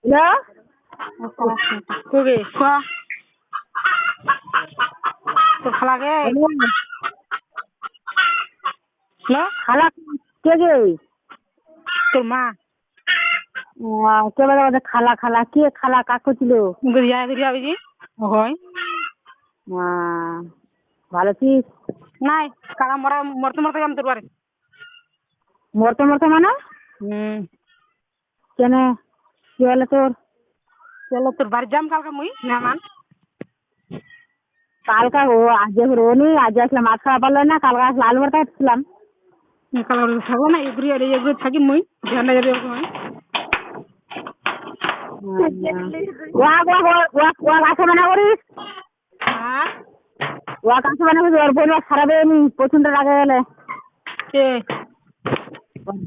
Hello কবে তোর খালাকে খালা কে গে তোর মা কে বলে খালা খালা কে খালা কাকু ছিল গড়িয়া গড়িয়া বুঝি হয় ভালো আছিস নাই কারা মরা মরতে মরতে গেলাম তোর বাড়ি মরতে মরতে মানে কেন কি বলে তোর চলো তোর বাড়ি যাম কালকে মুই মেহমান কালকা ও আজ রোনি আজ আসলাম মাছ খাওয়া পারলো না কালকে আসলে আলু ভর্তা খাচ্ছিলাম কালকে থাকবো না এগুড়ি আর এগুড়ি থাকি মুই ঝান্ডা যাবে সময় কাছে মানা করিস হ্যাঁ কাছে মানা করিস ওর পরিবার খারাপ হয়নি প্রচন্ড রাগে গেলে কে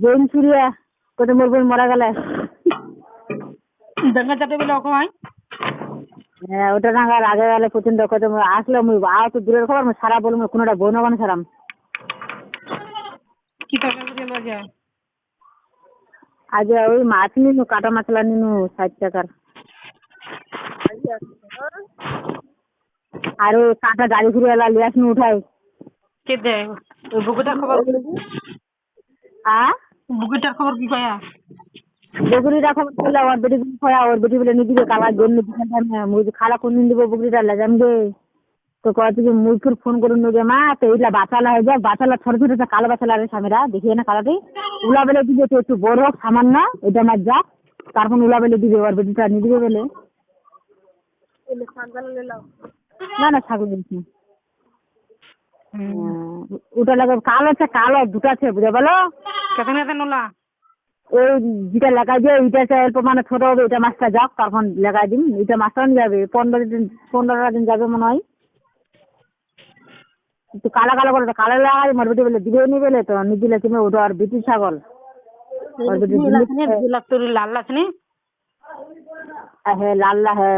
জৈন চুরিয়া কোথায় মোর বোন মারা গেলে দেখা যাবে বলে অকমাই হ্যাঁ ওটা না রাগে গেলে প্রচন্ড কত আসলে মুই আও তো দূরের খবর মুই সারা বলবো কোনোটা বই না সারাম কি তরকারি করে লজা আজ ওই মাছ নিনু কাটা মাছলা নিনু 60 টাকার আর ওই কাটা গাড়ি ঘুরে এলা লিয়াস নি উঠাই কে দে ওই বুকুটার খবর বুকুটার খবর কি কয়া বগুড়িটা খবর করলে ওর বেটি খয়া ওর বেটি বলে নিদিবে কালার জন্য মুই খালা কোন দিন দিব বগুড়িটা লাগাম গে তো কয় তুই মুইফুর ফোন করে নিয়ে মা তো এইলা বাঁচালা হয়ে যাক বাঁচালা ছোট ছোট কালো বাঁচালা রে স্বামীরা দেখিয়ে না কালাটি উলা বেলে দিবে তো একটু বড় হোক সামান্য এটা মাছ যাক তারপর উলা বেলে দিবে ওর বেটিটা নিয়ে দিবে বলে না না ছাগল বলছি ওটা লাগে কালো আছে কালো দুটো আছে বুঝে বলো কেতন কেতন নোলা ওই যেটা লাগাই দিয়ে এইটা অল্প মানে ছোট হবে এটা মাছটা যাক তখন লাগাই দিন এটা মাছটা নিয়ে যাবে 15 দিন যাবে মনে হয় একটু কালো কালো করে কালো লাগাই মোর বেটি বলে দিবে নি বলে তো নি দিলে তুমি ওটা আর বেটি ছাগল তোর লাল আছে হ্যাঁ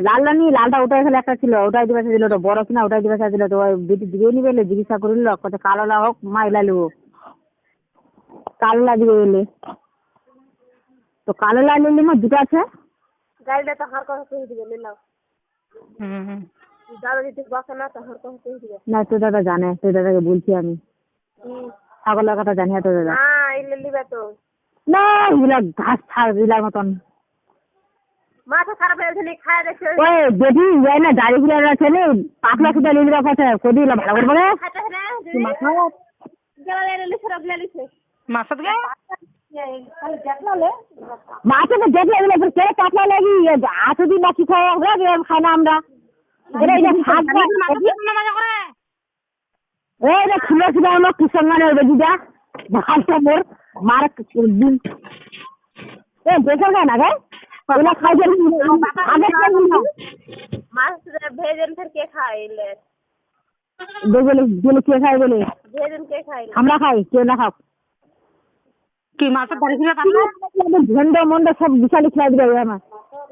লাল্লা নি লালটা ওটাই খালি একটা ছিল ওটাই দিবে দিল ওটা বড় কিনা ওটাই দিবে দিল তো ওই বেটি দিবে নি বলে জিজ্ঞাসা করিল কত কালো লা হোক মা এলা লিব কালো লা দিবে বলে তো কালো লা নিলে মা দুটো আছে গাড়িটা তো হার কথা কই দিবে নাও দাদা যদি বসে না তো হার কথা কই দিবে না তো দাদা জানে তো দাদাকে বলছি আমি ছাগলের কথা জানি তো দাদা না এলে লিবে তো না এগুলা ঘাস ছাড় দিলার মতন মাথা খারাপ হয়ে গেছে খায় দেখছে ওই বেটি যায় না দাড়ি গুলো আছে নি পাতলা সুতা লিলি রাখা আছে কোদিলা ভালো করে বলে মাথা গলা লেলে খারাপ লেলিছে মাছাত গে মাছে তো দেখলে এগুলো কে পাতলা লাগি আছো দিন নাকি খাওয়া হবে খাই না আমরা এটা এটা শাক এই রে খুলে খুলে আমার কিসঙ্গানে বেদিটা ভাষা মোর মার দিন এ দেখো না গে ওলা খাই দেন আগে মাছ ভেজেন ফের কে খাইলে দেখলে দিলে কে খাই বলে ভেজেন কে খাই আমরা খাই কেউ না খাও কি মাছের দাড়ি ছিল পাতলা ঝন্ডা মন্ডা সব বিশালি খেলা দিবে আমার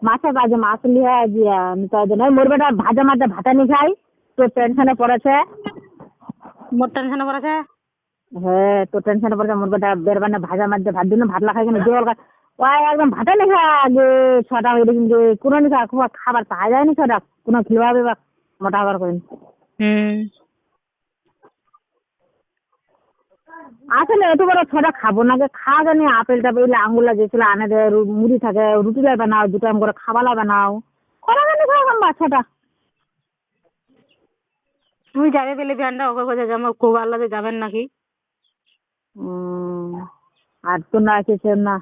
মাছের বাজে মাছ লিয়া দিয়া নিতে না মোর বেটা ভাজা মাছ ভাতা নি খাই তো টেনশনে পড়েছে মোর টেনশনে পড়েছে হ্যাঁ তো টেনশনে পড়েছে মোর বেটা বেরবানে ভাজা মাছ ভাত দিন ভাত লা খাই কেন জল ওই একদম ভাতা নি খা আগে 6টা হয়ে কিন্তু কোনো নি খা খাবার পাওয়া যায়নি 6টা কোনো খিলাবে বা মোটা হবার করেন আসলে এত বড় 6টা খাবো না খাওয়া জানি আপেল টাপেল আঙুলা যেছিল আনে দেয় মুড়ি থাকে রুটি লাই বানাও 2 টাইম করে খাবার লাই বানাও করা জানি খাওয়া বাচ্চাটা তুমি যাবে বলে ভ্যানটা ওকে কোথায় যাবো খুব আল্লাদে যাবেন নাকি আর তো না আছে না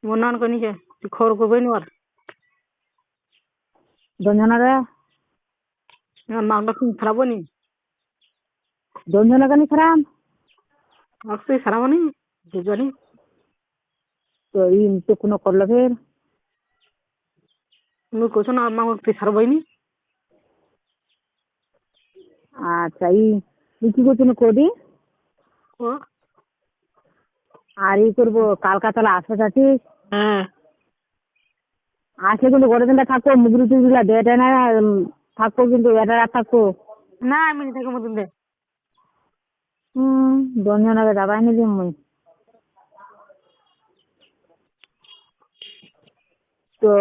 মনে করে নিছে তুই খবর করবেন আর দঞ্জনা রে মাংটা খুব খারাপ নি দঞ্জনা কানি খারাপ আসতে খারাপ নি বুঝবানি তো এই তো কোনো করলো ফের তুমি কোছো না মাংস প্রেসার বইনি আচ্ছা এই কি করছো কদি ও আর এই করবো কালকাতলা আসতে চাচ্ছিস হ্যাঁ আসে কিন্তু গড়ে দিনটা থাকবো মুগুরি টুগুলা ডেটে না থাকবো কিন্তু এটা রাত থাকবো না আমি থেকে মতন দে দঞ্জনাকে যাবাই নি দিম মুই তো তো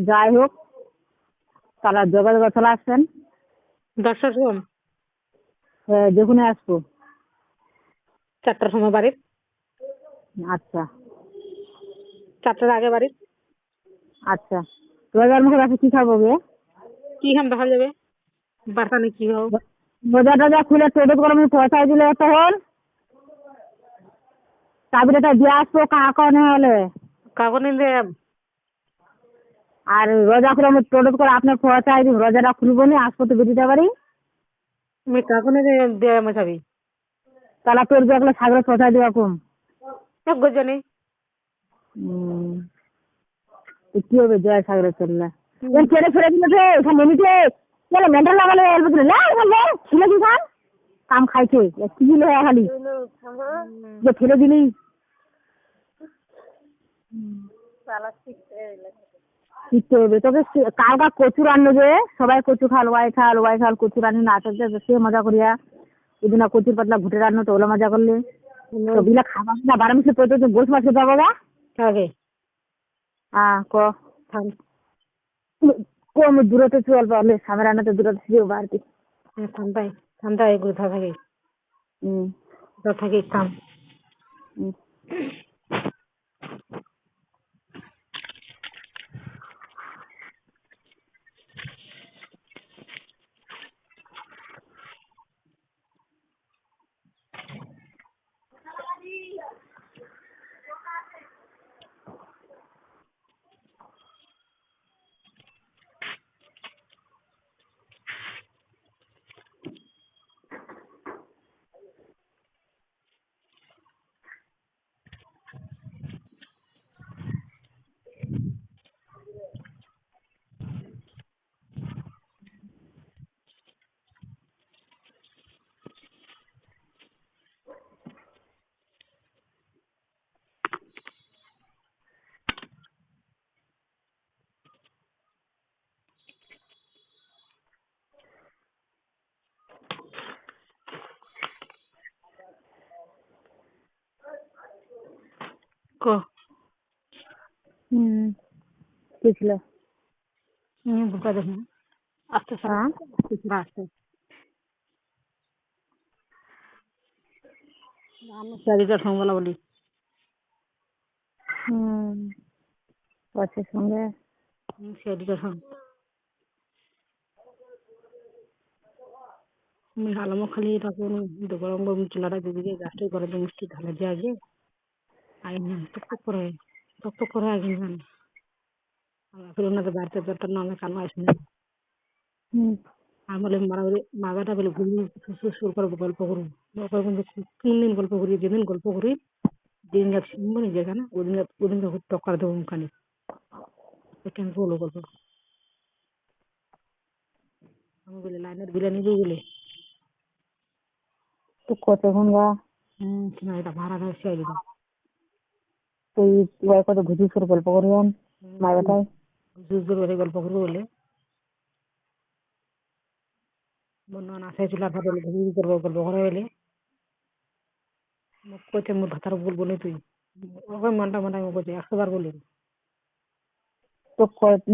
যাই হোক, তারা যোগাযোগ চলে আসবেন। 10টার সময়? যখন আসবো। 4টার সময় বাড়ির? আচ্ছা 4টার আগে বাড়ির? আচ্ছা। রোজার মুখে আছে কি খাবো গে? কি খাম দেখা যাবে, বাসানে কি হোক। রোজা টোজা খুলে টোটো করে আমি পয়সা দিলে তখন চাবিটা দিয়ে আসবো কাকা হলে। কাগজ নিলে আর রোজা খুলে আমি টোটো করে আপনার পয়সা দিব, রোজাটা খুলবো নি, আসবো তো বেরিয়ে পারি। আমি কাগজ নিলে দেয় মশাবি তাহলে তোর দেখলে সাগরে পয়সা দিবা কম। এক গজনে কি হবে জয় সাগরে চললে ছেড়ে ফেলে দিলে ওখানে নেমেছে চলো মেন্টাল লাগালে ছিল কি খান কাম খাইছে কি দিলে খালি যে ফেলে দিলি শিখতে হবে তোকে। কালকা কচু রান্নো যে সবাই কচু খাল ওয়াই খাল কচু রান্নি না আসতে সে মজা করিয়া ওদিন কচুর পাতলা ঘুটে রান্নো তো ওলা মজা করলে তো বিলা খাবার না 12 মিনিট পর্যন্ত গোস মাছ খেতে হবে গা। আগে ক কম দূরত্ব চল পারলে সামনে রান্নাতে দূরত্ব ছিল বাড়তি ঠান্ডায় ঠান্ডায় এগুলো থাকে থাকে কাম। কি ছিল বুকা দেখুন আস্তে আস্তে আমি চারিটার সঙ্গে বলি বসের সঙ্গে চারিটার সঙ্গে আমি হালামো খালি তখন গরম গরম চুলাটা দিদিকে গাছটা করে মিষ্টি ঢালা দিয়ে আগে আইন টক করে আগে ফের ওনাদের বাড়িতে ব্যাপারটা না আমি কানো আসিনি আমি বলে মাগাটা বলে ঘুরি সুর করে গল্প করুন কোন দিন গল্প করি যেদিন গল্প করি যেদিন গাছ শুনবো নি যেখানে ওদিন টক্কর দেবো মুখানি কেন বলো গল্প আমি বলে লাইনের বিলা নিবি বলে তো কতক্ষণ গা না এটা ভাড়া দেয় সে তুই কত ঘুষি করে গল্প করবেন মায়েরটাই গল্প করবো বলে বন্ধু আসে চুলার ভাত বলে ঘুরি করবো গল্প করে বলে কইতে মোর ভাতার বলবো না তুই ওকে মনটা করছে 100 বার বলি তো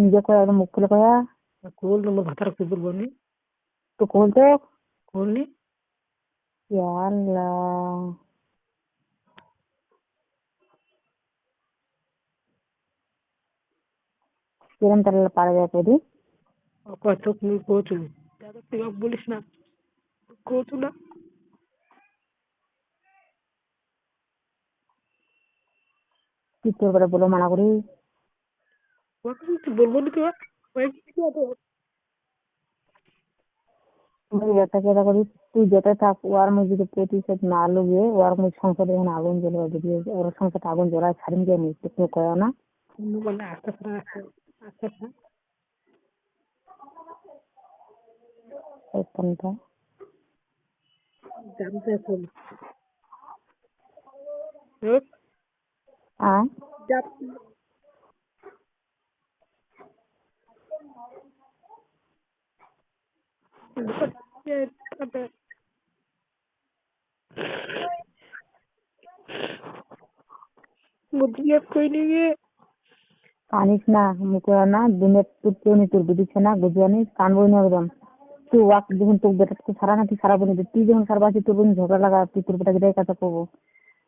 নিজে করে মুখ খুলে কয়া কোল মোর ভাতার তুই বলবো নি তো কোল তো কোল নি আল্লাহ কিরম তাহলে পারা যায় কদি কত তুই কোচু তুই বলিস না কোচু না কি তোর করে বলো মানা করি তুই বলবো না তুই যেটা করি তুই যেটা থাক ওর মধ্যে যদি প্রতিশোধ না লুগে ওর মধ্যে সংসারে যখন আগুন জ্বলে যদি ওর সংসারটা আগুন জ্বলায় ছাড়িন দিয়ে নি তুই কয় না বলে আস্তে আস্তে কোনটা জানতে চল मुझे कोई नहीं है কানিস না মুখে না দিনে তোর কেউ নেই তোর বুঝিচ্ছে না বুঝিয়া নিস কানবই না একদম তুই ওয়াক যখন তোর বেটাকে সারা না তুই সারা বলি তুই যখন সারবা আসি তোর বোন ঝগড়া লাগা তুই তোর বেটাকে দেয় কথা কবো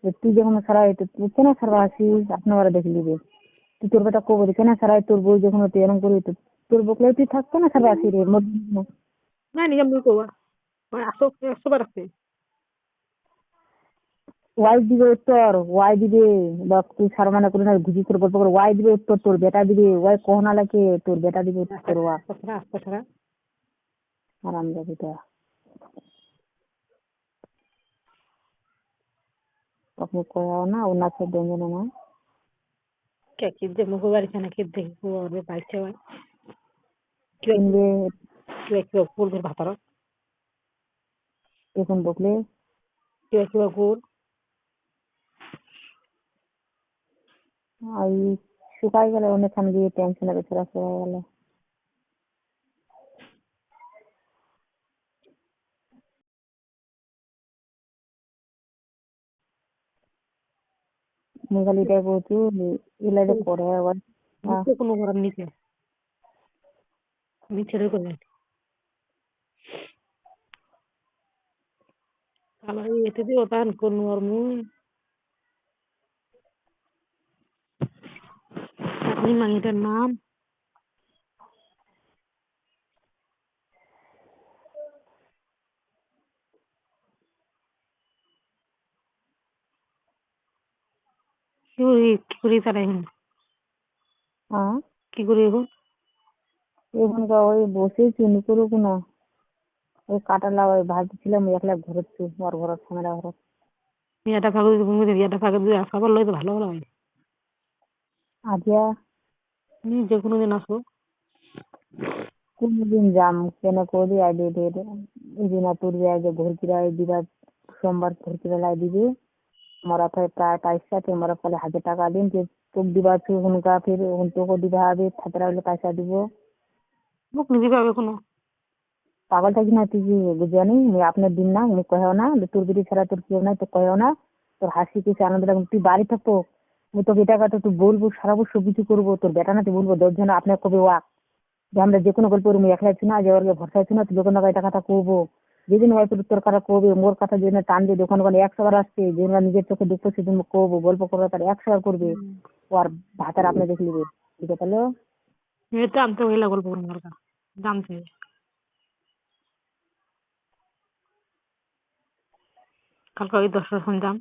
যে তুই যখন সারা তুই কেন সারবা আসিস আপনারা দেখে নিবে তুই তোর বেটা কবো কেন সারাই তোর বই যখন তুই এরকম করি তোর বকলে তুই থাকতো না সারা আসি রে না নিজে মুই কবা আসো 100 বার আছে ওয়াই দিবে উত্তর ওয়াই দিবে বা তুই সার মানে করে না ঘুষি করে গল্প করে ওয়াই দিবে উত্তর তোর বেটা দিবে ওয়াই কহনা লাগে তোর বেটা দিবে উত্তর ওয়া আস্তে ছাড়া আরাম যাবে তা আপনি কয়াও না ওনার সাথে দেবেন না কে কি যে মুখ বাড়ি খানা কি দেখি ওরে বাইছে হয় কিনবে কি ফুল ভাতার এখন বকলে কি ফুল ওই শুকাই গেলে অনেকক্ষণ গিয়ে টেনশনে বেচারা শুকাই গেলে মেঘালিটাই বলছি ইলাইতে পরে আবার কোনো করার নিচে নিচে করে তাহলে এতে দিয়ে ওটান কোন আর মুই আপনি মাঙিটার নাম কি করি তারা এখন কি করি এখন এখনকার ওই বসে চিনি করুক না ওই কাটালা ওই ভাজছিলাম একলা ঘুরছি ওর ঘর সামনে ঘর ইয়াটা ফাঁকা দিতে ইয়াটা ফাঁকা দিয়ে আসা করলে তো ভালো হয় আজকে যে কোনো দিন আসো কোনদিন যাম কেন করি আইডি এই দিন তোর যে ঘুরকিরা দিবা সোমবার ঘুরকিরা লাই দিবি মরা ফের প্রায় পয়সা তো মরা ফলে 1000 টাকা দিন যে তোকে দিবা তুই উনকা ফির তোকে দিবা হবে খাতরা হলে পয়সা দিব মুখ নিবি পাবে কোনো পাগল থাকি না তুই বুঝানি আপনার দিন না মুখ কহেও না তোর বিধি ছাড়া তোর কেউ নাই তো কহেও না তোর হাসি খুশি আনন্দ লাগে তুই বাড়ি থাকতো আমি তোকে এটা কথা তুই বলবো সারা বছর কিছু করবো তোর বেটা না তুই বলবো 10 জন আপনার কবে ওয়াক যে আমরা যে কোনো গল্প আমি একলা আছি না যে ওর ভরসা আছি না তুই যখন এটা কথা কবো যেদিন হয়তো তোর কথা কবে মোর কথা যেদিন টান দিয়ে দোকান ওখানে 100 বার আসছে যেদিন নিজের চোখে দেখবো সেদিন কবো গল্প করবো তার 100 বার করবে ও আর ভাতার আপনি দেখে নিবে ঠিক আছে তাহলে এটা আনতে হইলে গল্প করবো দরকার জানতে কালকে ওই 10টার সময় যাম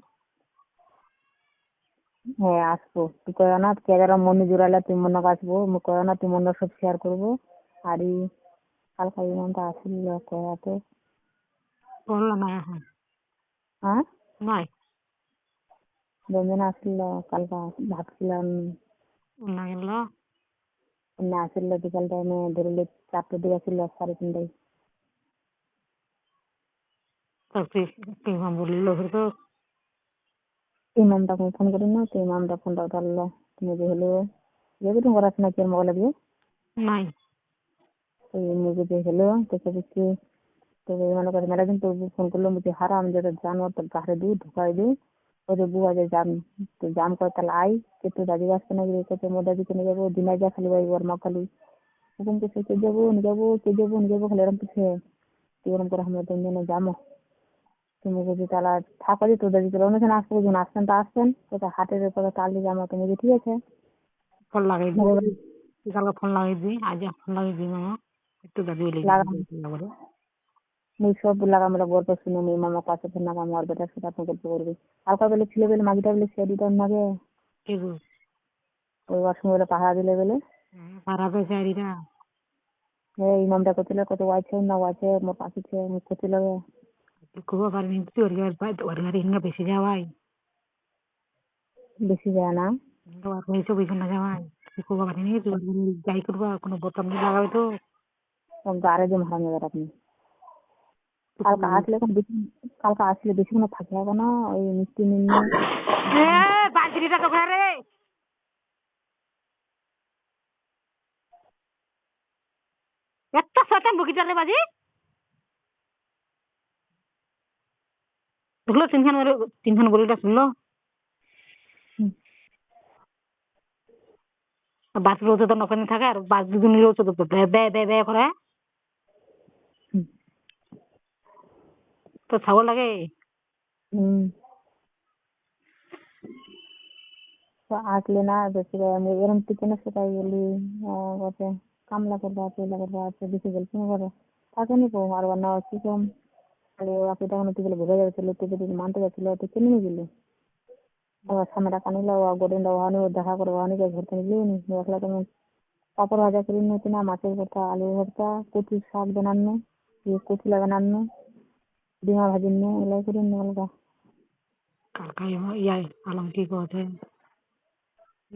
হ্যাঁ আসবো তুই কয়ো না কেদারা মনে জোড়ালে তুই মনে আসবো মুই কয়ো না তুই মনে সব শেয়ার করবো আর এই কালকা ইমানটা আসিল কয়াতে বললো না এখন হ্যাঁ নাই রঞ্জনা আসিল কালকা ভাবছিলাম না গেল না আসিল বিকাল টাইমে ধরলে 4টার দিকে আসিল 3:30টায় তারপরে বললো তো ইমামটা ফোন করি না তো ইমামটা ফোনটা ধরলো তুমি যে হলো যেহেতু তোমার আছে না কি মোবাইল লাগবে নাই তো মুझे যে হলো তো কিছু তো মনে করে মেলা দিন তো ফোন করলো মুझे হারাম যেটা জানো তো গাড়ি দিয়ে ঢুকাই দিই ওদের বুয়া যে জাম তো জাম করে তাহলে আই কিন্তু দাদি আসতে না গিয়ে কোথায় মোর দাদিকে নিয়ে যাবো দিনাই যা খালি ভাই ওর মা খালি এরকম কিছু কে যাবো নিয়ে যাবো খালি এরকম কিছু এরকম করে আমরা তিনজনে যাবো তুমি যদি তাহলে থাকো যে তোর দাদি তোর অনুষ্ঠানে আসবো যখন আসছেন তো আসছেন কোথায় হাটের কথা তাহলে যাবো তুমি যে ঠিক আছে ফোন লাগাই দিই কালকে ফোন লাগাই দিই আজ ফোন লাগাই দিই মামা একটু দাদি বলে লাগাম মুই সব লাগাম গল্প শুনে নি মামা কাছে ফোন লাগাম আর বেটার সাথে আপনি গল্প করবি হালকা বেলে ছিল বেলে মাগিটা বেলে সে দিতে নাগে ওই ওয়াশরুম বেলে পাহারা দিলে বেলে পারাবে চারিটা এই ইমামটা করছিল কত ওয়াইছে না ওয়াইছে মোর পাশে ছে মুখ করছিল খুব পারি তোর ওর গাড়ি হিঙ্গা বেশি যাওয়াই বেশি যায় না আর হয়েছে ওইখানে যাওয়াই খুব পারি নি তোর যাই করবা কোনো বোতাম দিয়ে লাগাবে তো গাড়ে যে মারা নেবে আপনি কালকে আসলে কালকে আসলে বেশিক্ষণ থাকে হবে না ওই মিষ্টি নিয়ে বাজরিটা তো ঘরে একটা শতান বগিটালে বাজি ঢুকলো তিনখান গরুটা শুনলো বাস রোজে তো নখানি থাকে আর বাস দুদিন রোজে তো বে বে বে বে করে তো ছাগল লাগে তো আসলে না বেশি আমি এরকম পিছনে সেটাই গেলি বসে কামলা করবো আছে এলা করবো আছে বেশি গেল শুনে করে থাকে নি পো আর না কি কম তাহলে আপনি তখন তুই গেলে ঘুরে যাচ্ছিল তুই যদি মানতে যাচ্ছিল তুই কিনে নিয়ে গেলি আবার সামনে টাকা নিলে গোডেন ওখানে দেখা করে ওখানে গিয়ে ঘুরতে নিলেও নি দেখলে তুমি পাপড় ভাজা করে নিয়েছি না মাছের ভর্তা আলু ভর্তা কচুর শাক বানানো কচু লাগানো ডিমা ভাজি নিয়ে এগুলো করে নিয়ে আলাদা কালকা ইয়াই আলম কি কথা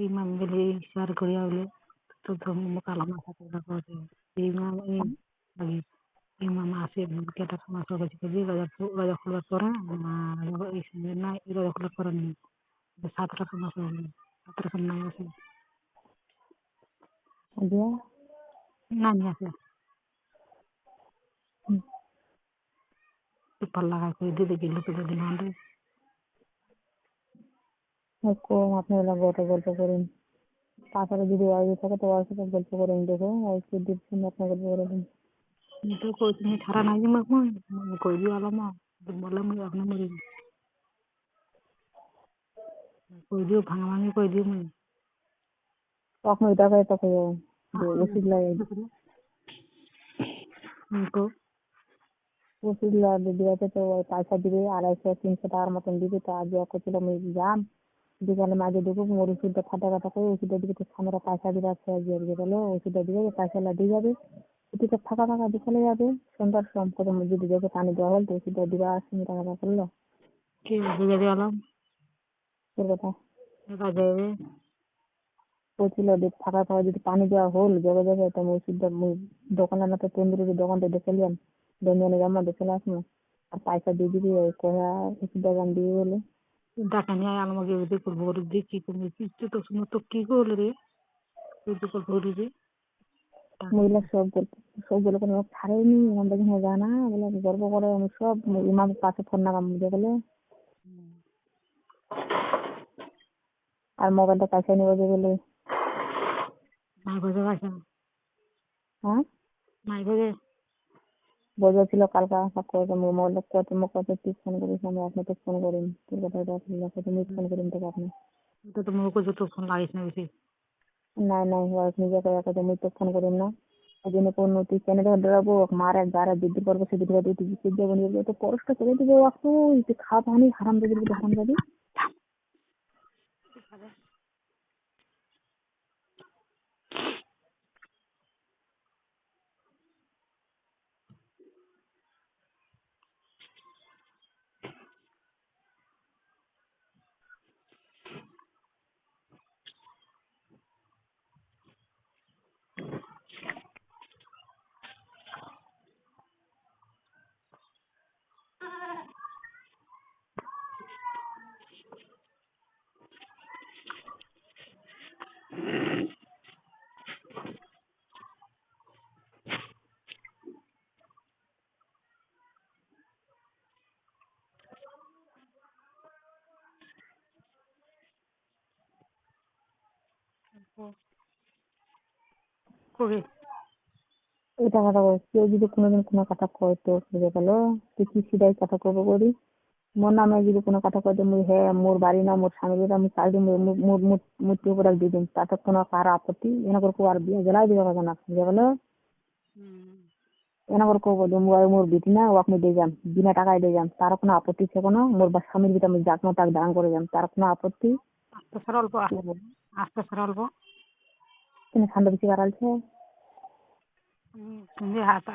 ইমাম গেলে শেয়ার করিয়া হলে তো মোক আলম আশা করে কথা ইমাম lagi ইমাম আসে কেটা মাছ কাছে কাছে রাজা খোলার পরে এই সঙ্গে না রাজা খোলার পরে নেই 7 মাস হলো 7 নাই আছে দিয়ে না নিয়ে আসে পেপার লাগাই করে দিতে গেলে তো দিন আনবে কম আপনি ওলা গল্প করেন তারপরে যদি ওয়াইফ থাকে তো ওর সাথে গল্প করেন দেখো ওয়াইফকে দিচ্ছেন আপনার গল্প করে দিন itu kok ini cara nanya mak mah kok dia alam mah malam ya আপনি মরি কই দিও ভাঙা ভাঙি কই দিও মনে তখন ওইটা করে তখন ওষুধ লাগে তো ওষুধ লাগে দিয়েছে তো ওই পয়সা দিবে 250-300 টাকার মতন দিবে তো আজ করছিল আমি যাম বিকালে মাঝে দেবো মোর ওষুধটা ফাটা কাটা করে ওষুধটা দিবে তো সামনে পয়সা দিবে আছে আজকে গেলো ওষুধটা দিবে পয়সা দিয়ে যাবে ওষুধটা ফাঁকা ফাঁকা বিকালে যাবে সন্ধ্যার সম করে যদি দেখে পানি দেওয়া হল তো ওষুধটা দিবা আসছে টাকা টাকা করলো কি বুঝাবি আলাম তোর কথা এটা যাবে বলছিল যে ফাঁকা ফাঁকা যদি পানি দেওয়া হল জগে জগে তো আমি ওষুধটা দোকানের মতো তন্দুরি দোকানটা দেখে নিলাম দোকানে জামা দেখে আসবো আর পয়সা দিয়ে দিবি ওই কোয়া ওষুধটা দাম দিয়ে গেলে ডাকা নিয়ে আলমাকে ওদের করবো ওর দিয়ে কি করবি কিস্তি তো শুনে তো কি করলে রে তুই তো করবো রে মহিলা সবগুলো কোনো ছাড়েনি আমাদের এখানে জানা বলে গর্ব করে আমি সব ইমাম পাশে ফোন নাগাম দিয়ে গেলে আর মোবাইলটা পয়সা নিয়ে বসে গেলে নাই বোঝা গেছে হ্যাঁ নাই বোঝে বোঝা ছিল কালকে সব করে মোবাইলটা কত তুই ফোন করিস আমি আপনি তো ফোন করিন তোর কথা তুমি ফোন করিন তোকে আপনি এটা তো মনে করছো তো ফোন লাগিস না বেশি নাই নিজে করে তুমি তো ফোন করিন না ওই জন্য কোনো তুই চেনে ধরে ডরাবো মারে গারে দিদি করবো সেদিকে তুই সিদ্ধ বনিয়ে তো পরশটা করে দিবে একটু তুই খাওয়া পানি হারাম দিয়ে দিবি হারাম যাবি কবে এটা কথা বল কেউ যদি কোনোদিন কোনো কথা কয় তো বুঝে গেল তুই কি সিধাই কথা কব করি মোর নামে যদি কোনো কথা কয় মুই হ্যাঁ মোর বাড়ি না মোর স্বামী আমি চাল দিন মোর মূর্তি উপরে দিয়ে দিন তাতে কোনো কারো আপত্তি এনে করে আর বিয়ে জ্বালাই দিবে কথা না বুঝে গেল এনে করে কব যে মোর বিটি না ও আপনি দিয়ে যান বিনা টাকায় দিয়ে যান তার কোনো আপত্তি আছে কোনো মোর বা স্বামীর বিটা আমি যাক না তাক দান করে যান তার কোনো আপত্তি আস্তে সারা অল্প আস্তে সারা অল্প তিনি ঠান্ডা বেশি বাড়ালছে সন্ধে হাতা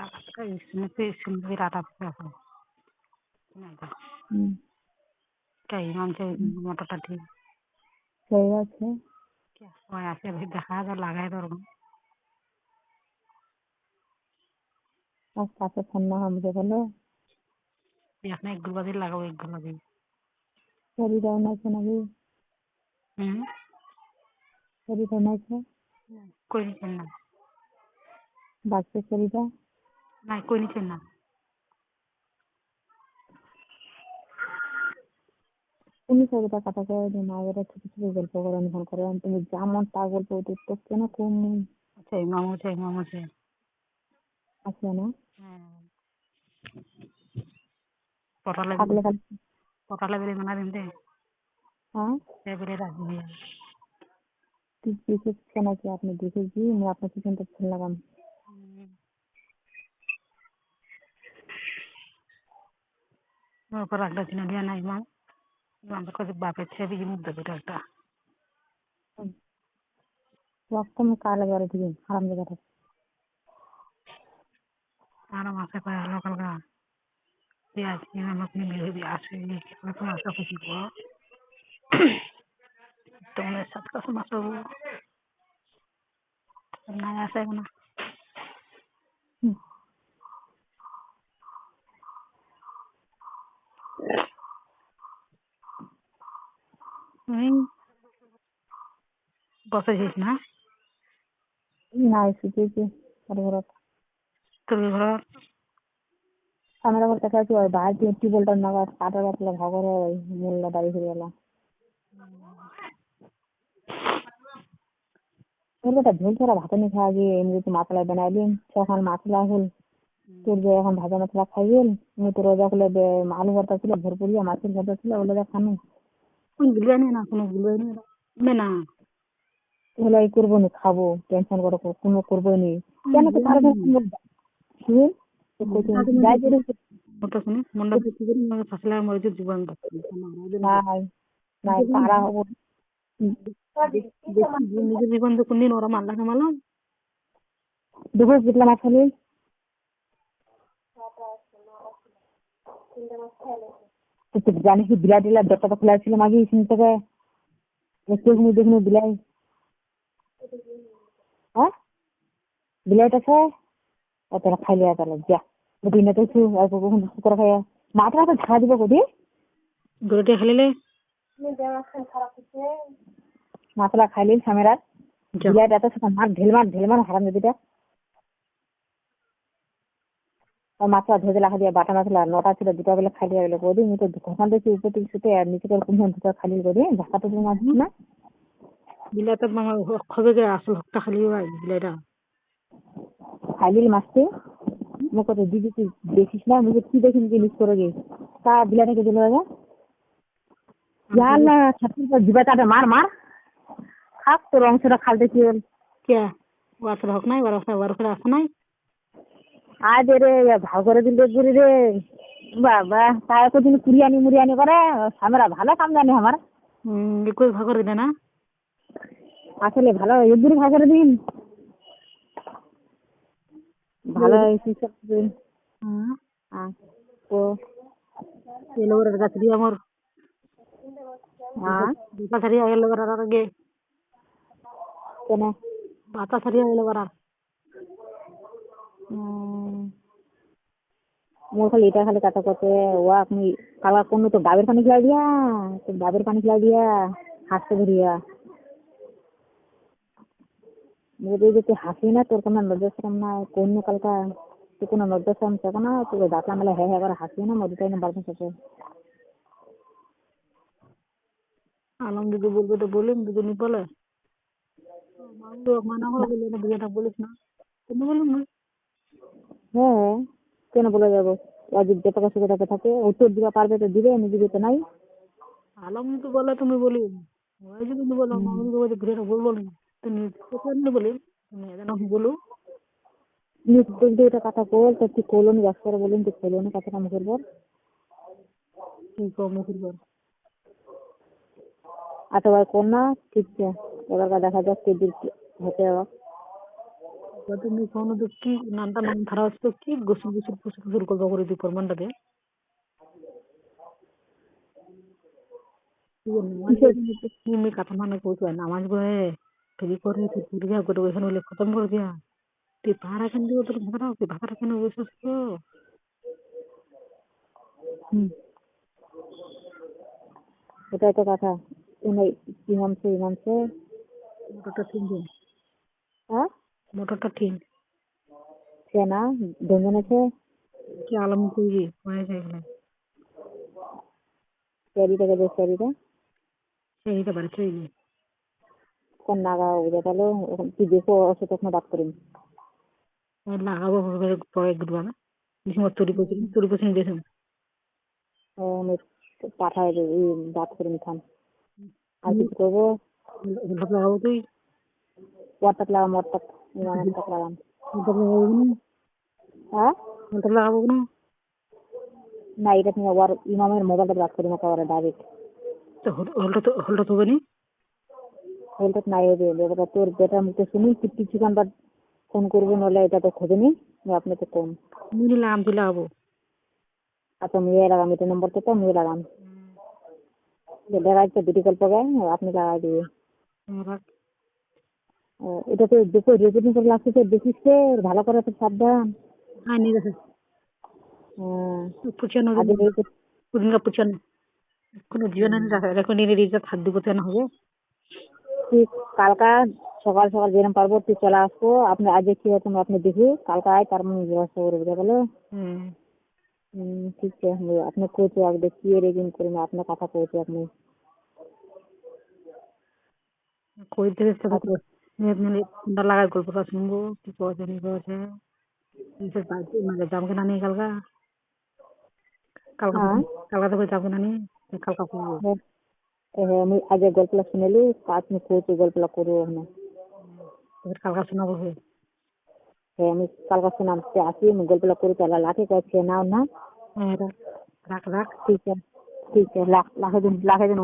সন্ধে রাতা আছে তাই মানছে মোটরটা ঠিক সেই আছে সময় আছে দেখা যায় লাগাই ধরবো আর তাতে ফোন না বুঝে গেল এখন এক গুলো দিয়ে লাগাবো এক গুলো দিয়ে শরীর আছে নাকি শরীর আছে কই নিচ্ছেন না বাচ্চার শরীরটা নাই কই নিচ্ছেন না তুমি সবটা কথা কয়ে যে মা এরা ছোট ছোট গল্প করেন ফোন করেন তুমি যেমন তা গল্প তো কেন কম আছে ইমাম আছে আছে না পটালে থাকলে খালি পটালে বেলে মানা দিন দে হ্যাঁ বেলে রাজি হয়ে দেখেছে নাকি আপনি দেখেছি আমি আপনার পিছনটা ফেল লাগাম ওপর একটা চিনা দিয়া নাই ইমামের কাছে বাপের ছেলে কি মুখ দেবে একটা রক্ত মুখ কালে গড়ে দিবি হারাম জায়গাটা আর মাসে পায় লোকাল গা পেঁয়াজ ইমামক নিয়ে দিয়ে আসে তোমার সাথে কি করো তোমার সাথে কাছে মাছ নাই আসে না বসেছিস না না এসেছি ঘরত তোর ঘর আমরা করতে খাচ্ছি ওই বাইরে টিউবওয়েলটা নাগাদ কাটা রাখলে ভাগরে ওই মূল্য দাঁড়িয়ে ফিরে গেলাম ওটা ঝোল ছাড়া ভাতে নিয়ে খাওয়া গিয়ে এমনি মশলা বানাই দিন সকাল মশলা হল তোর যে এখন ভাজা মশলা খাইয়েন আমি তো রোজা খুলে আলু ভর্তা ছিল ভরপুরিয়া মাছের ভর্তা ছিল ওগুলো খানো বিরিয়ানি না কোনো বিরিয়ানি না ওগুলো এই করবো নি খাবো টেনশন করে কোনো করবো নি কেন তো কারো ওটা শুনে মনটা দেখি করি ফাঁসলা মরে জীবন নাই নাই তারা হবো নিজের জীবন তো কোনদিন ওরা মাল্লা কামালাম দুপুর জিতলাম আসলে জানিস বিলাই টিলাই দরজাটা খোলা ছিল মাঝে এখান থেকে দেখুন দেখুন বিলাই হ্যাঁ বিলাইটা আছে তোরা খাইলে তাহলে যা দিনে তো কখন করে খাইয়া মাথা তো ঝাড়া দিব কোদি গরুটি খাইলে মাছলা খাইলে সামেরার বিলাইটা তো মার ঢেলমার হারাম দিদিটা মাছলা ধরে রাখা দিয়ে বাটা মাছলা 9টা ছিল 2টা বেলা খাইলে গেলে কোদি আমি তো ঘন্টা দেখি উপর থেকে শুতে আর নিচে করে কোন দুটো খালি করে ঝাঁকাটা তুমি মাছ না বিলাইটা খবে গে আসল হকটা খালি বিলাইটা খাইলিল মাছতে মুখ তো দিদি তুই দেখিস না মুখে কি দেখিস জিনিস করে গে তা বিলাটাকে দিল দাদা ইয়াল্লা ছাত্রীর পর জিবাটাতে মার খাক তোর অংশটা খালতে কি হল কে ওয়াসর হক নাই ওয়ার আসে নাই আজ রে ভাগ করে দিল গুরি রে বাবা তা এতদিন মুরিয়ানি করে আমরা ভালো কাম জানি আমার একই ভাগ করে দিলে না আসলে ভালো একদিন ভাগ করে দিন ভালো সিস্টেম দিন তো এলোর গাছ দিয়ে আমার বাতা ছাড়িয়ে গেল আর আগে কেন বাতা ছাড়িয়ে গেল আর মোর খালি এটা খালি কথা করতে ও আপনি কালা কোনো তো ডাবের পানি খেলা দিয়া তো ডাবের পানি খেলা দিয়া হাসতে ধরিয়া যদি যদি হাসি না তোর কোনো লজ্জাশ্রম না কোন কালকা তুই কোনো লজ্জাশ্রম থাকো না তোকে দাঁতলা মেলে হ্যাঁ করে হাসি না মধুটাই না বাড়ির সাথে আলম দিদি বলবে তো বলুন দুজনই বলে মানা হলো বলে না বিয়েটা বলিস না তুমি বলুন না হ্যাঁ কেন বলে যাবো অজিত যে টাকা সুখে টাকা থাকে উত্তর দিবা পারবে তো দিবে আমি দিবে তো নাই আলম তো বলে তুমি বলি ওই যদি বলো মামুন বলে বিয়েটা বলবো না তুমি কোথায় বলি তুমি এখানে বলো নিশ্চয় এটা কথা বল তো তুই কোলন ব্যাস করে বলুন তুই কোলনে কথাটা মুখের পর কি মুখের পর আটবার কোন না ঠিক আছে এবার দেখা যাক কে দিন হতে হবে তুমি কোনো তো কি নামটা নাম ধারা হচ্ছে কি গোসল ফুসুর করবো করে দিই প্রমাণটাকে তুমি কথা মানে কইছো নামাজ বয়ে ফেরি করে তুই দুর্গা করে ওইখানে বলে খতম করে দিয়া তুই পাহাড় এখান দিয়ে তোর ভাতাটা কেন বসেছ ওটাই তো কথা ইমামছে মোটরটা ঠিক দিন হ্যাঁ মোটরটা ঠিক সে না দুজন আছে কি আলম কইবি হয়ে যায় ক্যারিটাকে দেখ ক্যারিটা এইটা বাড়ি চলে গিয়ে কোন নাগা বুঝে তাহলে ওখানে তুই দেখো অসে তখন বাদ করিম লাগাবো পরে ঘুরবা না ডিসেম্বর তৈরি করছি দেখুন পাঠায় দেবে বাদ করিম খান আর কিছু করবো লাগাবো তুই ওয়াটার লাগাম ওয়াটার লাগাম হ্যাঁ লাগাবো না না এটা তুমি আবার ইমামের মোবাইলটা বাদ করি না কাবার ডাইরেক্ট হলটা তো নি হলটা নাই হবে বেটা তোর বেটার মুখে শুনি কিছুক্ষণ বাদ ফোন করবো নলে এটা তো খোঁজে নি আপনি তো কম মিনি লাগাম তুই লাগাবো আচ্ছা মেয়ে লাগাম এটা নম্বরটা তো মেয়ে লাগাম লাগাই তো ভিডিও কল পাবে আপনি লাগাই দিবে এটা তো দেখো রেকর্ডিং করে লাগছে দেখিস ভালো করে তো সাবধান হ্যাঁ নিয়ে গেছে পুচানো আগে পুরিঙ্গা পুচানো কোনো জীবনে রেকর্ডিং রিজার্ভ হাত দিব কেন হবে তুই কালকা সকাল সকাল যেরকম পারবো তুই চলে আসবো আপনি আজকে কি হয় তুমি আপনি দেখি কালকা আয় তার মানে ব্যবস্থা করে বুঝা গেল ঠিক আছে আপনি কইতে আগে কি রেকর্ডিং করেন আপনার কথা কইতে আপনি কই থেকে ঠান্ডা লাগার গল্পটা শুনবো কি করেছে নি করেছে যাবো কিনা নেই কালকা কালকা তো যাবো না নি কালকা করবো আমি আগে গল্পটা শুনেলি আপনি কইতে গল্পটা করবো কালকা শোনাবো হ্যাঁ আমি কালকা শোনাতে আসি আমি গল্পটা করে চালা লাখে কয়েছে নাও না রাখ রাখ ঠিক আছে লাখে দিন